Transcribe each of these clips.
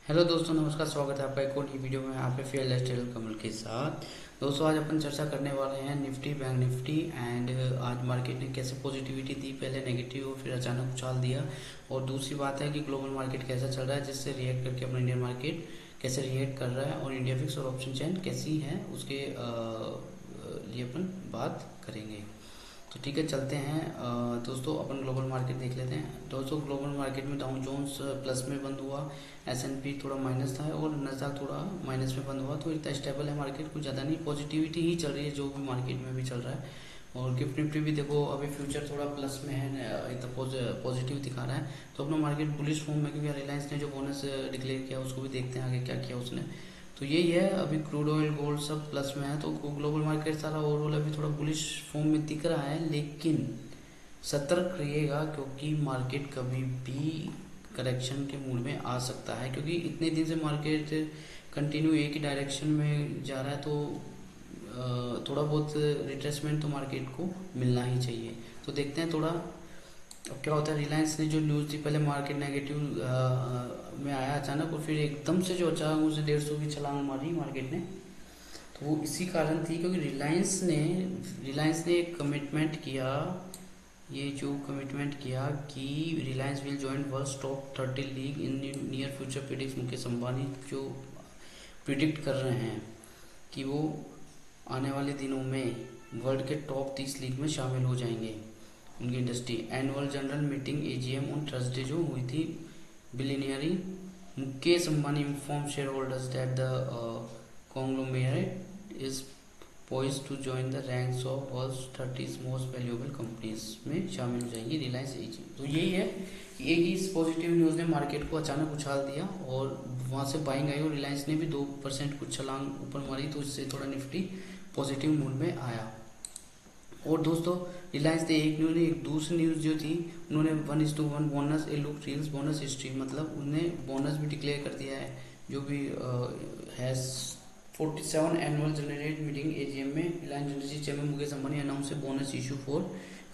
Hello दोस्तों, नमस्कार। स्वागत है आपका एक और नई वीडियो में। आप फेयर लाइफस्टाइल कमल के साथ। दोस्तों, आज अपन चर्चा करने वाले हैं निफ्टी, बैंक निफ्टी एंड आज मार्केट ने कैसे पॉजिटिविटी दी, पहले नेगेटिव और फिर अचानक उछाल दिया। और दूसरी बात है कि ग्लोबल मार्केट कैसा चल रहा है, जिससे रिएक्ट करके अपना इंडियन मार्केट कैसे रिएक्ट कर रहा है और इंडिया फिक्स और ऑप्शन चेन कैसी है उसके लिए अपन बात करेंगे। तो ठीक है, चलते हैं। दोस्तों, अपन ग्लोबल मार्केट देख लेते हैं। दोस्तों, ग्लोबल मार्केट में डाउ जोन्स प्लस में बंद हुआ, एस&पी थोड़ा माइनस था और नस्डैक थोड़ा माइनस में बंद हुआ। तो इतना स्टेबल है मार्केट, कुछ ज़्यादा नहीं, पॉजिटिविटी ही चल रही है जो भी मार्केट में भी चल रहा है। और गिफ्ट निफ्टी भी देखो, अभी फ्यूचर थोड़ा प्लस में है, इतना पॉजिटिव दिखा रहा है। तो अपना मार्केट बुलिश फॉर्म में, क्योंकि रिलायंस ने जो बोनस डिक्लेयर किया उसको भी देखते हैं आगे क्या किया उसने। तो यही है, अभी क्रूड ऑयल गोल्ड सब प्लस में है। तो ग्लोबल मार्केट सारा ओवरऑल अभी थोड़ा बुलिश फॉर्म में दिख रहा है, लेकिन सतर्क रहिएगा क्योंकि मार्केट कभी भी करेक्शन के मूड में आ सकता है। क्योंकि इतने दिन से मार्केट कंटिन्यू एक ही डायरेक्शन में जा रहा है, तो थोड़ा बहुत रिट्रेसमेंट तो मार्केट को मिलना ही चाहिए। तो देखते हैं थोड़ा अब क्या होता है। रिलायंस ने जो न्यूज़ थी, पहले मार्केट नेगेटिव में आया अचानक और फिर एकदम से जो अचानक उसे 150 की छलांग मारी मार्केट ने। तो वो इसी कारण थी क्योंकि रिलायंस ने एक कमिटमेंट किया, ये जो कमिटमेंट किया कि Reliance will join world top 30 league in near future. Predict Mukesh Ambani जो प्रिडिक्ट कर रहे हैं कि वो आने वाले दिनों में वर्ल्ड के टॉप 30 लीग में शामिल हो जाएंगे उनकी industry. Annual general meeting AGM on Thursday जो हुई थी, billionaire Mukesh Ambani inform shareholders that the conglomerate is poised to join the ranks of world's 30 most valuable companies में शामिल हो जाएंगी रिलायंस एजी। तो यही है कि एक ही इस पॉजिटिव न्यूज़ ने मार्केट को अचानक उछाल दिया और वहाँ से बाइंग आई और रिलायंस ने भी 2% कुछ छलांग ऊपर मारी, तो इससे थोड़ा निफ्टी पॉजिटिव मूड में आया। और दोस्तों, रिलायंस ने एक दूसरी न्यूज़ जो थी, उन्होंने 1:1 बोनस ए लुक रील्स बोनस हिस्ट्री, मतलब उन्होंने बोनस भी डिक्लेयर कर दिया है। जो भी है 47 एनुअल जनरल मीटिंग एजीएम में Reliance industry chairman Mukesh Ambani announce a bonus issue for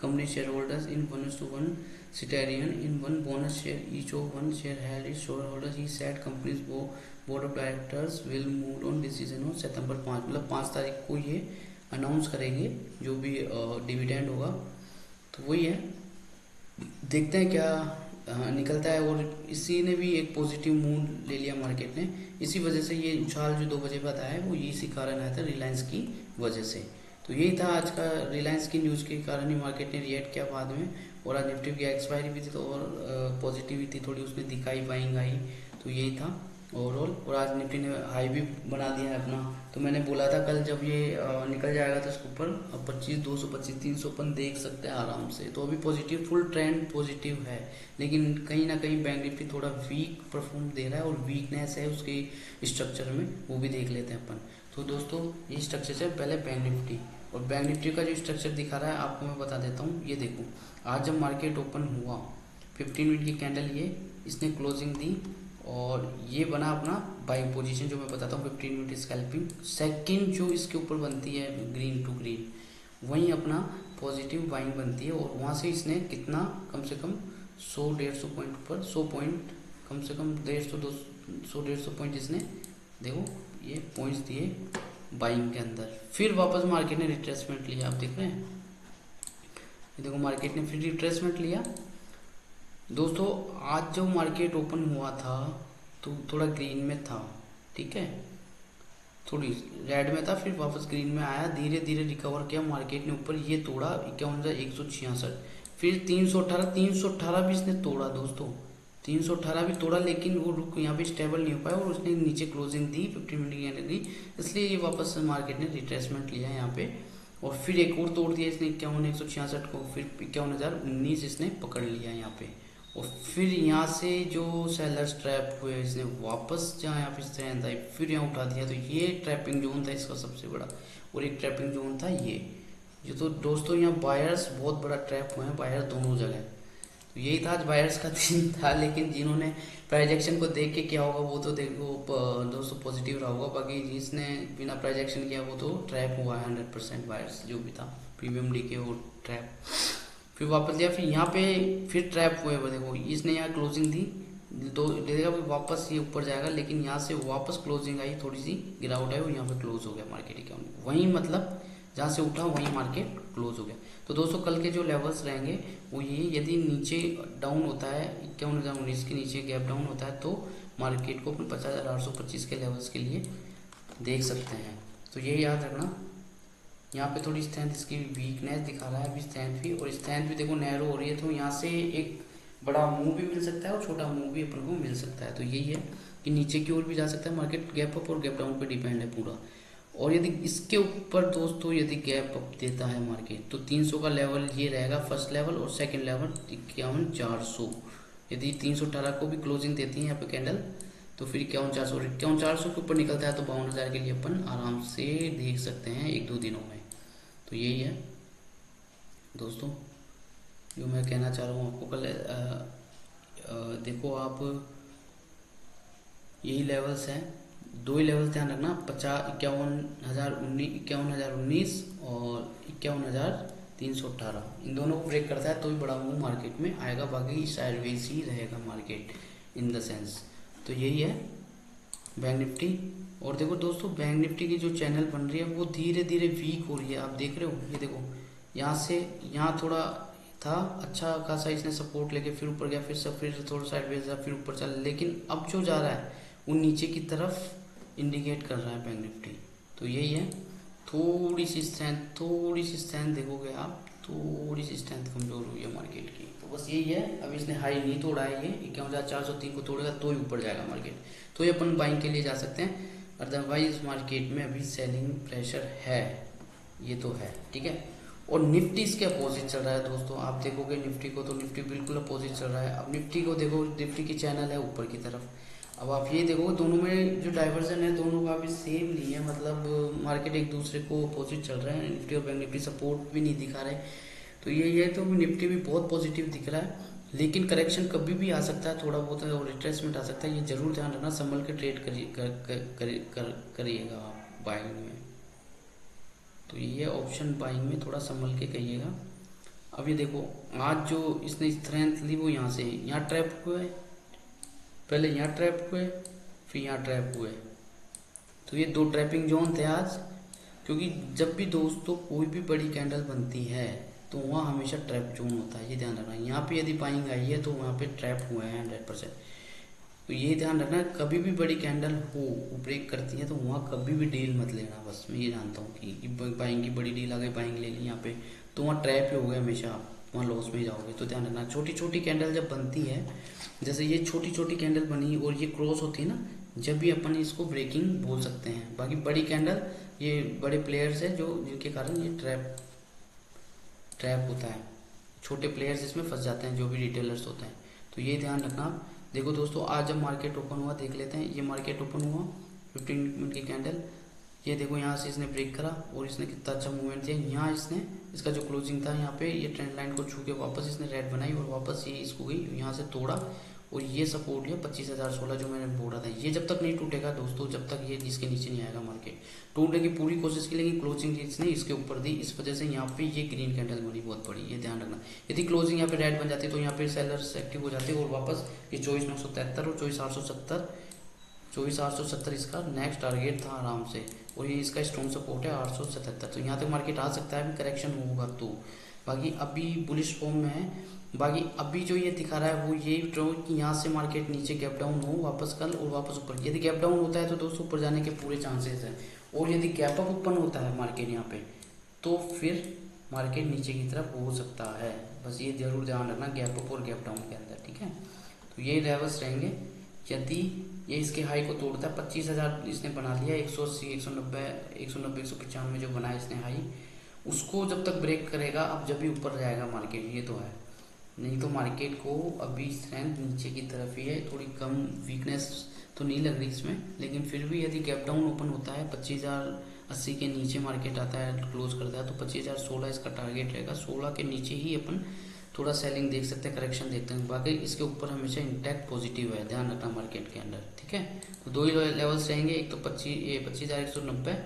company shareholders in 1:1 सिटेरियन in 1 bonus share each of 1 share held is shareholders. He said company's board of directors will move on decision on September 5, मतलब 5 तारीख को ये announce करेंगे जो भी dividend होगा। तो वही है, देखते हैं क्या निकलता है। और इसी ने भी एक पॉजिटिव मूड ले लिया मार्केट ने, इसी वजह से ये उछाल जो 2 बजे बाद आया है वो इसी कारण आया था, रिलायंस की वजह से। तो यही था आज का, रिलायंस की न्यूज़ के कारण ही मार्केट ने रिएक्ट किया बाद में। और आज निफ्टी की एक्सपायरी भी थी तो और पॉजिटिविटी थोड़ी उसमें दिखाई, बाइंग आई। तो यही था ओवरऑल। और आज निफ्टी ने हाई भी बना दिया है अपना। तो मैंने बोला था कल जब ये निकल जाएगा तो इसके ऊपर अब 25, 225, 300 अपन देख सकते हैं आराम से। तो अभी पॉजिटिव, फुल ट्रेंड पॉजिटिव है, लेकिन कहीं ना कहीं बैंक निफ्टी थोड़ा वीक परफॉर्म दे रहा है और वीकनेस है उसके स्ट्रक्चर में, वो भी देख लेते हैं अपन। तो दोस्तों, ये स्ट्रक्चर है पहले बैंक निफ्टी, और बैंक निफ्टी का जो स्ट्रक्चर दिखा रहा है आपको मैं बता देता हूँ। ये देखो, आज जब मार्केट ओपन हुआ 15 मिनट की कैंडल, ये इसने क्लोजिंग दी और ये बना अपना बाइंग पोजीशन जो मैं बताता हूँ 15 मिनट स्कैल्पिंग। सेकंड जो इसके ऊपर बनती है ग्रीन टू ग्रीन, वहीं अपना पॉजिटिव बाइंग बनती है। और वहाँ से इसने कितना, कम से कम 100-150 पॉइंट ऊपर, 100 पॉइंट, कम से कम 150-200 पॉइंट इसने, देखो ये पॉइंट्स दिए बाइंग के अंदर। फिर वापस मार्केट ने रिट्रेसमेंट लिया, आप देख रहे हैं, ये देखो मार्केट ने फिर रिट्रेसमेंट लिया। दोस्तों, आज जो मार्केट ओपन हुआ था तो थोड़ा ग्रीन में था, ठीक है, थोड़ी रेड में था, फिर वापस ग्रीन में आया, धीरे धीरे रिकवर किया मार्केट ने ऊपर, ये तोड़ा 51,166, फिर 318 भी इसने तोड़ा दोस्तों, 318 भी तोड़ा, लेकिन वो रुक यहाँ पे स्टेबल नहीं हो पाया और उसने नीचे क्लोजिंग दी 15 मिनट की कैंडल दी, इसलिए ये वापस मार्केट ने रिट्रेसमेंट लिया यहाँ पे। और फिर एक और तोड़ दिया इसने 51,166 को, फिर 51,019 इसने पकड़ लिया यहाँ पे। और फिर यहाँ से जो सेलर्स ट्रैप हुए, इसने वापस जहाँ यहाँ पे स्ट्रेंथ आई, फिर यहाँ उठा दिया। तो ये ट्रैपिंग जोन था इसका सबसे बड़ा, और एक ट्रैपिंग जोन था ये जो। तो दोस्तों, यहाँ बायर्स बहुत बड़ा ट्रैप हुए हैं, बायर दोनों जगह। तो यही था आज बायर्स का दिन था, लेकिन जिन्होंने प्राइजेक्शन को देख के किया होगा वो तो देखो दोस्तों पॉजिटिव रहा होगा, बाकी जिसने बिना प्राइजेक्शन किया वो तो ट्रैप हुआ है 100% बायर्स जो भी था, प्रीमियम डी के वो ट्रैप। फिर वापस लिया, फिर यहाँ पे फिर ट्रैप हुए वो देखो, इसने यहाँ क्लोजिंग दी दो देगा फिर वापस ये ऊपर जाएगा, लेकिन यहाँ से वापस क्लोजिंग आई, थोड़ी सी गिरावट आई और यहाँ पे क्लोज हो गया मार्केट इक्यावन। वहीं मतलब जहाँ से उठा वहीं मार्केट क्लोज हो गया। तो दोस्तों कल के जो लेवल्स रहेंगे वो ये, यदि नीचे डाउन होता है 51,019 के नीचे गैप डाउन होता है तो मार्केट को अपन 50,825 के लेवल्स के लिए देख सकते हैं। तो ये याद रखना। यहाँ पे थोड़ी स्ट्रेंथ इसकी वीकनेस दिखा रहा है अभी, स्ट्रेंथ भी, और स्ट्रेंथ भी देखो नैरो हो रही है, तो यहाँ से एक बड़ा मूव भी मिल सकता है और छोटा मूव भी अपन को मिल सकता है। तो यही है कि नीचे की ओर भी जा सकता है मार्केट, गैप अप और गैप डाउन पे डिपेंड है पूरा। और यदि इसके ऊपर दोस्तों यदि गैप अप देता है मार्केट तो 300 का लेवल ये रहेगा फर्स्ट लेवल, और सेकंड लेवल 51,400। यदि 318 को भी क्लोजिंग देती है यहाँ पे कैंडल तो फिर 51,400 के ऊपर निकलता है तो 52,000 के लिए अपन आराम से देख सकते हैं 1-2 दिनों में। तो यही है दोस्तों जो मैं कहना चाह रहा हूँ आपको। कल देखो आप यही लेवल्स हैं, दो ही लेवल्स ध्यान रखना, 51,019 और 51,318। इन दोनों को ब्रेक करता है तो भी बड़ा मूव मार्केट में आएगा, बाकी साइडवेज ही रहेगा मार्केट इन द सेंस। तो यही है बैंक निफ्टी। और देखो दोस्तों बैंक निफ्टी की जो चैनल बन रही है वो धीरे धीरे वीक हो रही है, आप देख रहे हो। ये देखो यहाँ से यहाँ थोड़ा था अच्छा खासा, इसने सपोर्ट लेके फिर ऊपर गया, फिर थोड़ा साइडवेज था, फिर ऊपर चला, लेकिन अब जो जा रहा है वो नीचे की तरफ इंडिकेट कर रहा है बैंक निफ्टी। तो यही है, थोड़ी सी स्ट्रेंथ देखोगे आप, थोड़ी सी स्ट्रेंथ कमजोर हुई है मार्केट की। तो बस यही है, अभी इसने हाई नहीं तोड़ा है, ये 51,403 को तोड़ेगा तो ही ऊपर जाएगा मार्केट, तो ये अपन बाइंग के लिए जा सकते हैं। अदरवाइज मार्केट में अभी सेलिंग प्रेशर है, ये तो है, ठीक है। और निफ्टी इसके अपोजिट चल रहा है दोस्तों, आप देखोगे निफ्टी को तो निफ्टी बिल्कुल अपोजिट चल रहा है। अब निफ्टी को देखो, निफ्टी की चैनल है ऊपर की तरफ। अब आप ये देखो दोनों में जो डाइवर्जन है दोनों का भी सेम नहीं है, मतलब मार्केट एक दूसरे को अपोजिट चल रहे हैं, निफ्टी और बैंक निफ्टी सपोर्ट भी नहीं दिखा रहे। तो यही है, तो निफ्टी भी बहुत पॉजिटिव दिख रहा है, लेकिन करेक्शन कभी भी आ सकता है, थोड़ा बहुत और रिट्रेसमेंट आ सकता है, ये जरूर ध्यान रखना, संभल के ट्रेड करिएगा आप बाइंग में। तो ये ऑप्शन बाइंग में थोड़ा संभल के करिएगा। अब ये देखो आज जो इसने स्ट्रेंथ ली वो यहाँ से यहाँ ट्रैप हुए, पहले यहाँ ट्रैप हुए, फिर यहाँ ट्रैप हुए, तो ये 2 ट्रैपिंग जोन थे आज। क्योंकि जब भी दोस्तों कोई भी बड़ी कैंडल बनती है तो वहाँ हमेशा ट्रैप जोन होता है, ये ध्यान रखना। यहाँ पे यदि बाइंग आई है तो वहाँ पे ट्रैप हुए हैं 100%। तो ये ध्यान रखना, कभी भी बड़ी कैंडल हो ब्रेक करती है तो वहाँ कभी भी डील मत लेना। बस मैं ये जानता हूँ कि बाइंग की बड़ी डील आ गई, बाइंग ले ली यहाँ पे, तो वहाँ ट्रैप ही हो गया, हमेशा आप वहाँ लॉस में जाओगे। तो ध्यान रखना, छोटी छोटी कैंडल जब बनती है, जैसे ये छोटी छोटी कैंडल बनी और ये क्रॉस होती है ना, जब भी अपन इसको ब्रेकिंग बोल सकते हैं। बाकी बड़ी कैंडल ये बड़े प्लेयर्स है जो जिनके कारण ये ट्रैप होता है, छोटे प्लेयर्स इसमें फंस जाते हैं जो भी रिटेलर्स होते हैं। तो ये ध्यान रखना। देखो दोस्तों आज जब मार्केट ओपन हुआ देख लेते हैं, ये मार्केट ओपन हुआ 15 मिनट की कैंडल, ये देखो यहाँ से इसने ब्रेक करा और इसने कितना अच्छा मूवमेंट दिया। यहाँ इसने इसका जो क्लोजिंग था यहाँ पे ये ट्रेंड लाइन को छू के वापस इसने रेड बनाई और वापस ये इसको गई यहाँ से तोड़ा और ये सपोर्ट लिया 25,016 जो मैंने बोला था। ये जब तक नहीं टूटेगा दोस्तों, जब तक ये इसके नीचे नहीं आएगा मार्केट, टूटने की पूरी कोशिश की, लेकिन क्लोजिंग इसने इसके ऊपर दी, इस वजह से यहाँ पे ये ग्रीन कैंडल बनी बहुत बड़ी, ये ध्यान रखना। यदि क्लोजिंग यहाँ पे रेड बन जाती तो यहाँ पे सेलर्स एक्टिव हो जाते और वापस ये 24,973 और 24,870 इसका नेक्स्ट टारगेट था आराम से, और ये इसका स्ट्रॉन्ग सपोर्ट है 877। तो यहाँ तक मार्केट आ सकता है, अभी करेक्शन होगा तो। बाकी अभी बुलिश फॉर्म में है। बाकी अभी जो ये दिखा रहा है वो ये कि यहाँ से मार्केट नीचे गैप डाउन हो वापस कल और वापस ऊपर। यदि गैप डाउन होता है तो दोस्तों ऊपर जाने के पूरे चांसेस हैं, और यदि गैप अप ओपन होता है मार्केट यहाँ पे तो फिर मार्केट नीचे की तरफ हो सकता है। बस ये जरूर ध्यान रखना गैप अप और गैप डाउन के अंदर, ठीक है। तो ये लेवल्स रहेंगे। यदि ये इसके हाई को तोड़ता है, 25,000 इसने बना लिया, 180, 190, 195 जो बनाया इसने हाई, उसको जब तक ब्रेक करेगा अब जब भी ऊपर जाएगा मार्केट, ये तो है। नहीं तो मार्केट को अभी स्ट्रेंथ नीचे की तरफ ही है, थोड़ी कम वीकनेस तो नहीं लग रही इसमें, लेकिन फिर भी यदि गैप डाउन ओपन होता है 25,080 के नीचे मार्केट आता है, क्लोज करता है, तो 25,016 इसका टारगेट रहेगा। 16 के नीचे ही अपन थोड़ा सेलिंग देख सकते हैं, करेक्शन देखते हैं। बाकी इसके ऊपर हमेशा इंटैक्ट पॉजिटिव है, ध्यान रखना मार्केट के अंदर, ठीक है। तो 2 ही लेवल्स रहेंगे, एक तो 25,190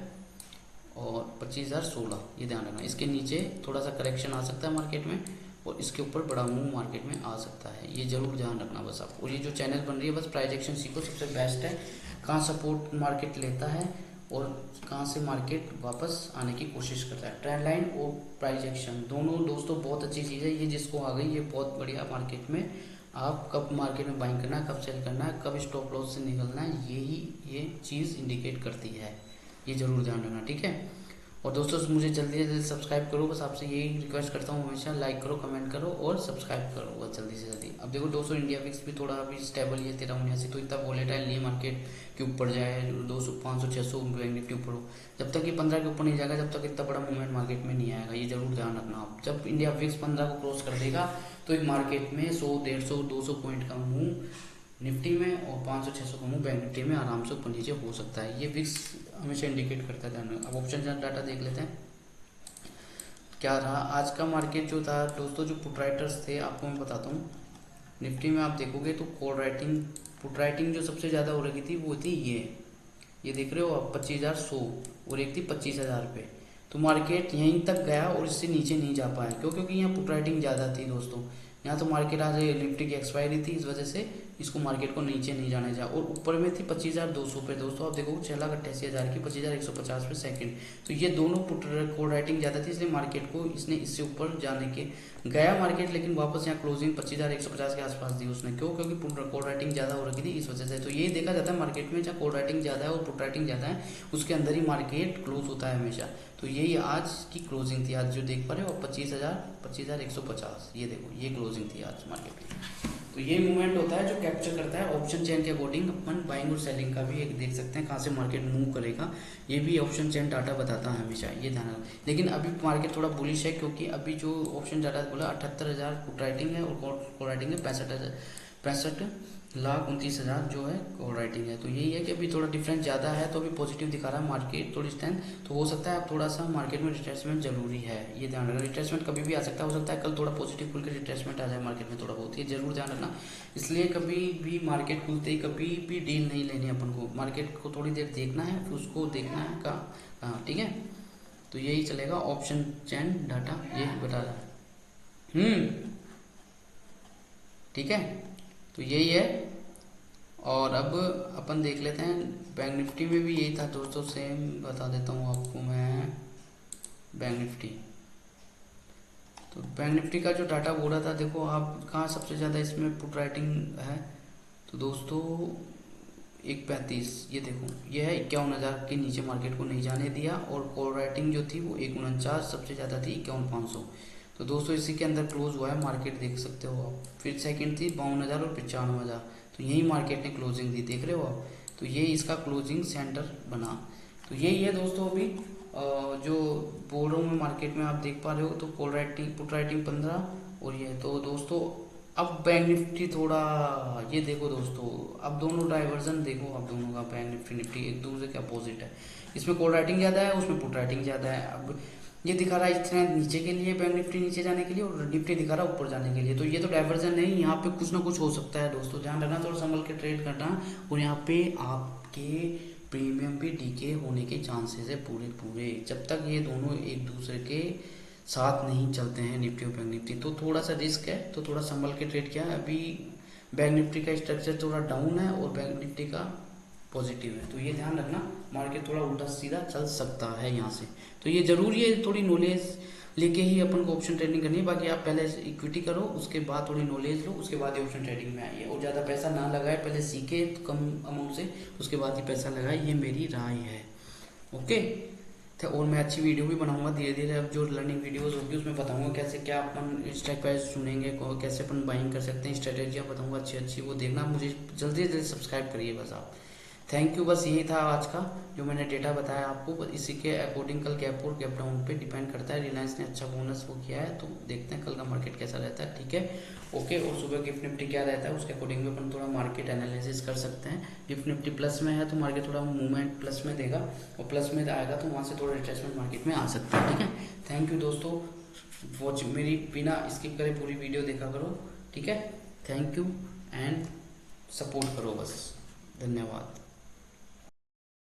और 25,016, ये ध्यान रखना। इसके नीचे थोड़ा सा करेक्शन आ सकता है मार्केट में, और इसके ऊपर बड़ा मूव मार्केट में आ सकता है, ये जरूर ध्यान रखना बस आप। और ये जो चैनल बन रही है बस प्राइस एक्शन सीखो, सबसे बेस्ट है, कहाँ सपोर्ट मार्केट लेता है और कहाँ से मार्केट वापस आने की कोशिश करता है। ट्रेंड लाइन और प्राइस एक्शन दोनों दोस्तों बहुत अच्छी चीज़ है, ये जिसको आ गई ये बहुत बढ़िया मार्केट में आप कब मार्केट में बाइंग करना है, कब सेल करना है, कब स्टॉप लॉस से निकलना है, यही ये चीज़ इंडिकेट करती है, ये जरूर ध्यान रखना, ठीक है। और दोस्तों मुझे जल्दी से जल्दी सब्सक्राइब करो, बस आपसे यही रिक्वेस्ट करता हूँ हमेशा, लाइक करो, कमेंट करो और ससब्सक्राइब करो बस जल्दी से जल्दी। अब देखो दोस्तों इंडिया विक्स भी थोड़ा अभी स्टेबल है 1379, तो इतना वोलेटाइल नहीं मार्केट के ऊपर जाए 200 500 600 बैंक निफ्टी ऊपर हो, जब तक ये 15 के ऊपर नहीं जाएगा जब तक इतना बड़ा मूवमेंट मार्केट में नहीं आएगा, ये जरूर ध्यान रखना आप। जब इंडिया विक्स 15 को क्रॉस कर देगा तो एक मार्केट में 100 150 200 पॉइंट का मूव निफ्टी में और 500 600 का मूव बैंक निफ्टी में आराम से ऊपर नीचे हो सकता है, ये विक्स हमेशा इंडिकेट करता है ध्यान में। अब ऑप्शन डाटा देख लेते हैं क्या रहा आज का मार्केट जो था दोस्तों। जो पुट राइटर्स थे आपको मैं बताता हूँ, निफ्टी में आप देखोगे तो कॉल राइटिंग पुट राइटिंग जो सबसे ज़्यादा हो रही थी वो थी ये देख रहे हो आप 25,100 और एक थी 25,000 पे, तो मार्केट यहीं तक गया और इससे नीचे नहीं जा पाया क्योंकि यहाँ पुट राइटिंग ज़्यादा थी दोस्तों। यहाँ तो मार्केट आज निफ्टी की एक्सपायरी थी, इस वजह से इसको मार्केट को नीचे नहीं जाने जा, और ऊपर में थी 25,200 पे दोस्तों। आप देखो 6,88,000 की 25,150 पे सेकंड, तो ये दोनों पुट कॉल राइटिंग ज़्यादा थी, इसलिए मार्केट को इसने इससे ऊपर जाने के गया मार्केट, लेकिन वापस यहाँ क्लोजिंग 25,150 के आसपास दी उसने, क्यों? क्योंकि पुट कॉल राइटिंग ज़्यादा हो रखी थी इस वजह से। तो ये देखा जाता है मार्केट में जहाँ कॉल राइटिंग ज़्यादा है और पुट राइटिंग ज़्यादा है उसके अंदर ही मार्केट क्लोज होता है हमेशा। तो यही आज की क्लोजिंग थी, आज जो देख पा रहे हो 25,150, ये देखो ये क्लोजिंग थी आज मार्केट की। तो ये मूवमेंट होता है जो कैप्चर करता है ऑप्शन चेन के अकॉर्डिंग, अपन बाइंग और सेलिंग का भी एक देख सकते हैं कहाँ से मार्केट मूव करेगा, ये भी ऑप्शन चेन डाटा बताता है हमेशा, ये ध्यान रखना। लेकिन अभी मार्केट थोड़ा बुलिश है क्योंकि अभी जो ऑप्शन डाटा बोला 78,000 पुट राइटिंग है और कॉल राइटिंग है 65,29,000 जो है कॉल राइटिंग है। तो यही है कि अभी थोड़ा डिफरेंस ज़्यादा है, तो अभी पॉजिटिव दिखा रहा है मार्केट थोड़ी स्ट्रेंथ, तो हो सकता है अब थोड़ा सा मार्केट में रिट्रेसमेंट जरूरी है, ये ध्यान रखना। रिट्रेसमेंट कभी भी आ सकता है, हो सकता है कल थोड़ा पॉजिटिव खुल के रिट्रेसमेंट आ जाए मार्केट में थोड़ा बहुत, ये जरूर ध्यान रखना। इसलिए कभी भी मार्केट खुलते ही कभी भी डील नहीं लेनी अपन को, मार्केट को थोड़ी देर देखना है फिर उसको देखना है कहाँ, ठीक है। तो यही चलेगा, ऑप्शन चेन डाटा ये बता रहा है, ठीक है। तो यही है। और अब अपन देख लेते हैं बैंक निफ्टी में भी यही था दोस्तों, सेम बता देता हूँ आपको मैं बैंक निफ्टी। तो बैंक निफ्टी का जो डाटा बोल रहा था, देखो आप कहाँ सबसे ज़्यादा इसमें पुट राइटिंग है, तो दोस्तों 1.35 ये देखो ये है 51,000 के नीचे मार्केट को नहीं जाने दिया, और कॉल राइटिंग जो थी वो 149 सबसे ज़्यादा थी 51,500, तो दोस्तों इसी के अंदर क्लोज हुआ है मार्केट, देख सकते हो आप। फिर सेकंड थी 52,000 और 95,000, तो यही मार्केट ने क्लोजिंग दी, देख रहे हो आप। तो ये इसका क्लोजिंग सेंटर बना, तो यही है दोस्तों। अभी जो बोल रहा हूँ मैं मार्केट में आप देख पा रहे हो, तो कॉल राइटिंग पुट राइटिंग 15 और ये, तो दोस्तों अब बैंक निफ्टी थोड़ा ये देखो दोस्तों, अब दोनों डाइवर्जन देखो, अब दोनों का बैंक निफ्टी एक दूसरे के अपोजिट है, इसमें कॉल राइटिंग ज़्यादा है उसमें पुट राइटिंग ज़्यादा है। अब ये दिखा रहा है इतना नीचे के लिए बैंक निफ्टी नीचे जाने के लिए और निफ्टी दिखा रहा है ऊपर जाने के लिए, तो ये तो डाइवर्जन नहीं, यहाँ पे कुछ ना कुछ हो सकता है दोस्तों, ध्यान रखना, थोड़ा संभल के ट्रेड करना। और यहाँ पे आपके प्रीमियम भी डीके होने के चांसेस है पूरे, जब तक ये दोनों एक दूसरे के साथ नहीं चलते हैं निफ्टी और बैंक निफ्टी, तो थोड़ा सा रिस्क है, तो थोड़ा संभल के ट्रेड किया। अभी बैंक निफ्टी का स्ट्रक्चर थोड़ा डाउन है और बैंक निफ्टी का पॉजिटिव है, तो ये ध्यान रखना, मार्केट थोड़ा उल्टा सीधा चल सकता है यहाँ से। तो ये जरूरी है, थोड़ी नॉलेज लेके ही अपन को ऑप्शन ट्रेडिंग करनी है, बाकी आप पहले इक्विटी करो उसके बाद थोड़ी नॉलेज लो, उसके बाद ही ऑप्शन ट्रेडिंग में आइए, और ज़्यादा पैसा ना लगाए, पहले सीखे कम अमाउंट से, उसके बाद ही पैसा लगाए, ये मेरी राय है, ओके। और मैं अच्छी वीडियो भी बनाऊंगा धीरे धीरे, अब जो लर्निंग वीडियोस होगी उसमें बताऊंगा कैसे क्या अपन स्ट्राइक प्राइस चुनेंगे, कैसे अपन बाइंग कर सकते हैं, स्ट्रेटेजियाँ बताऊंगा अच्छी, वो देखना। मुझे जल्दी से जल्दी सब्सक्राइब करिए बस आप। थैंक यू, बस यही था आज का जो मैंने डेटा बताया आपको, बस इसी के अकॉर्डिंग कल गैप और गैप डाउन पे डिपेंड करता है। रिलायंस ने अच्छा बोनस वो किया है, तो देखते हैं कल का मार्केट कैसा रहता है, ठीक है, ओके। और सुबह गिफ्ट निफ्टी क्या रहता है उसके अकॉर्डिंग में अपन थोड़ा मार्केट एनालिसिस कर सकते हैं। गिफ्ट निफ्टी प्लस में है तो मार्केट थोड़ा मूवमेंट प्लस में देगा, और प्लस में आएगा तो वहाँ से थोड़ा रिट्रेसमेंट मार्केट में आ सकता है, ठीक है। थैंक यू दोस्तों, वॉच मेरी बिना स्किप करे पूरी वीडियो देखा करो, ठीक है। थैंक यू एंड सपोर्ट करो बस, धन्यवाद।